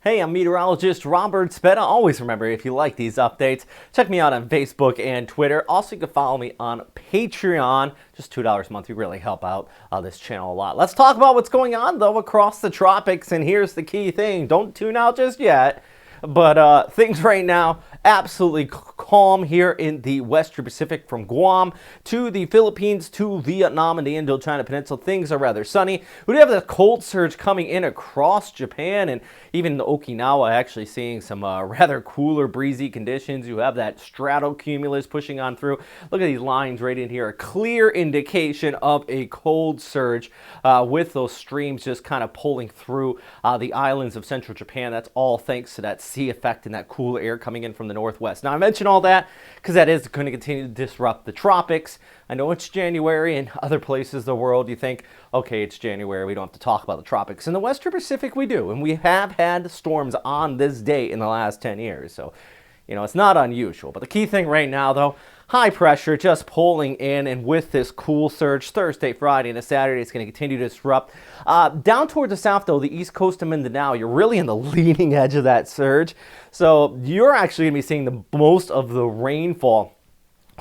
Hey, I'm meteorologist Robert Speta. Always remember, if you like these updates, check me out on Facebook and Twitter. Also, you can follow me on Patreon. Just $2 a month. You really help out this channel a lot. Let's talk about what's going on, though, across the tropics. And here's the key thing. Don't tune out just yet. But things right now, absolutely calm here in the Western Pacific from Guam to the Philippines to Vietnam and the Indochina Peninsula. Things are rather sunny. We do have the cold surge coming in across Japan and even Okinawa actually seeing some rather cooler, breezy conditions. You have that stratocumulus pushing on through. Look at these lines right in here. A clear indication of a cold surge with those streams just kind of pulling through the islands of central Japan. That's all thanks to that sea effect and that cool air coming in from the northwest. Now, I mention all that because that is going to continue to disrupt the tropics. I know it's January and other places of the world you think, okay, it's January, we don't have to talk about the tropics. In the Western Pacific, we do, and we have had storms on this date in the last 10 years. So, you know, it's not unusual. But the key thing right now, though, high pressure just pulling in, and with this cool surge Thursday, Friday, and Saturday, it's going to continue to disrupt. Down towards the south, though, the east coast of Mindanao, you're really in the leading edge of that surge. So you're actually going to be seeing the most of the rainfall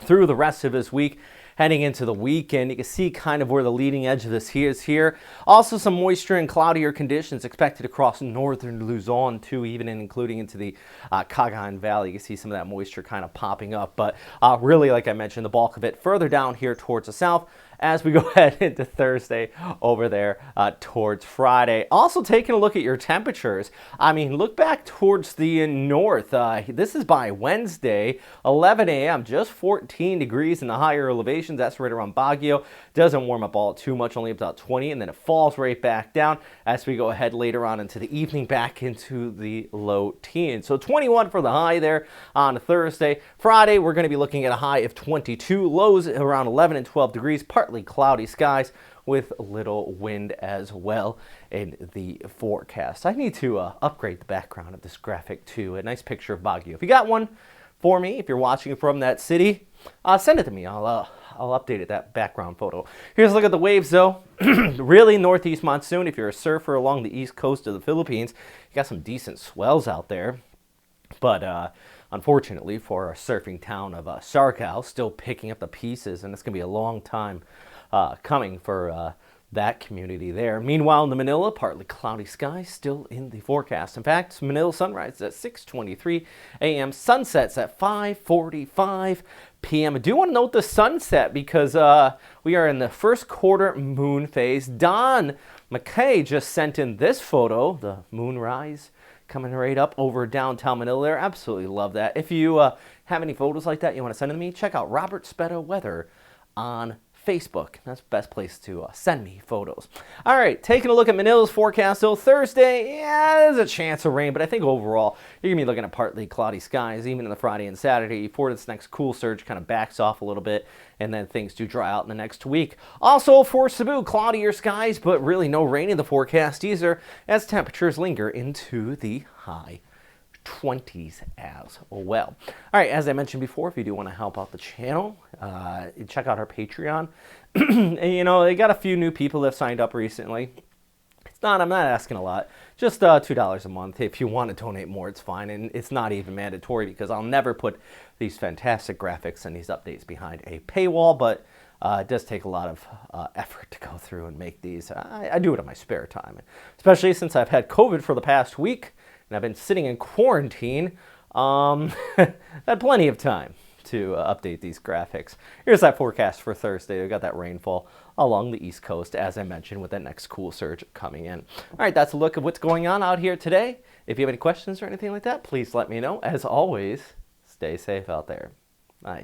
through the rest of this week. Heading into the weekend, you can see kind of where the leading edge of this is here. Also, some moisture and cloudier conditions expected across northern Luzon, too, even including into the Cagayan Valley. You can see some of that moisture kind of popping up. But really, like I mentioned, the bulk of it further down here towards the south as we go ahead into Thursday over there towards Friday. Also, taking a look at your temperatures. I mean, look back towards the north. This is by Wednesday, 11 a.m., just 14 degrees in the higher elevations. That's right around Baguio. Doesn't warm up all too much, only about 20, and then it falls right back down as we go ahead later on into the evening, back into the low teens. So 21 for the high there on Thursday. Friday, we're going to be looking at a high of 22, lows around 11 and 12 degrees, partly cloudy skies with little wind as well in the forecast. I need to upgrade the background of this graphic to a nice picture of Baguio. If you got one for me, if you're watching from that city, send it to me. I'll update it, that background photo. Here's a look at the waves, though. Really northeast monsoon. If you're a surfer along the east coast of the Philippines, you got some decent swells out there. But unfortunately for our surfing town of Siargao, still picking up the pieces, and it's going to be a long time coming for that community there. Meanwhile, in the Manila, partly cloudy skies still in the forecast. In fact, Manila sunrise at 6:23 a.m. Sunsets at 5:45 p.m. I do want to note the sunset because we are in the first quarter moon phase. Don MACKAY just sent in this photo, the moonrise coming right up over downtown Manila there. Absolutely love that. If you have any photos like that you want to send to me, check out Robert Speta Weather on Facebook. That's the best place to send me photos. All right, taking a look at Manila's forecast. So Thursday, yeah, there's a chance of rain, but I think overall you're going to be looking at partly cloudy skies, even in the Friday and Saturday, before this next cool surge kind of backs off a little bit, and then things do dry out in the next week. Also for Cebu, cloudier skies, but really no rain in the forecast either, as temperatures linger into the high 20s as well. All right, as I mentioned before, if you do want to help out the channel, check out our Patreon. And, you know, they got a few new people that have signed up recently. I'm not asking a lot, just $2 a month. If you want to donate more, it's fine, and it's not even mandatory because I'll never put these fantastic graphics and these updates behind a paywall, but it does take a lot of effort to go through and make these. I do it in my spare time, especially since I've had COVID for the past week and I've been sitting in quarantine. Had plenty of time to update these graphics. Here's that forecast for Thursday. We got that rainfall along the east coast, as I mentioned, with that next cool surge coming in. All right, that's a look at what's going on out here today. If you have any questions or anything like that, please let me know. As always, stay safe out there. Bye.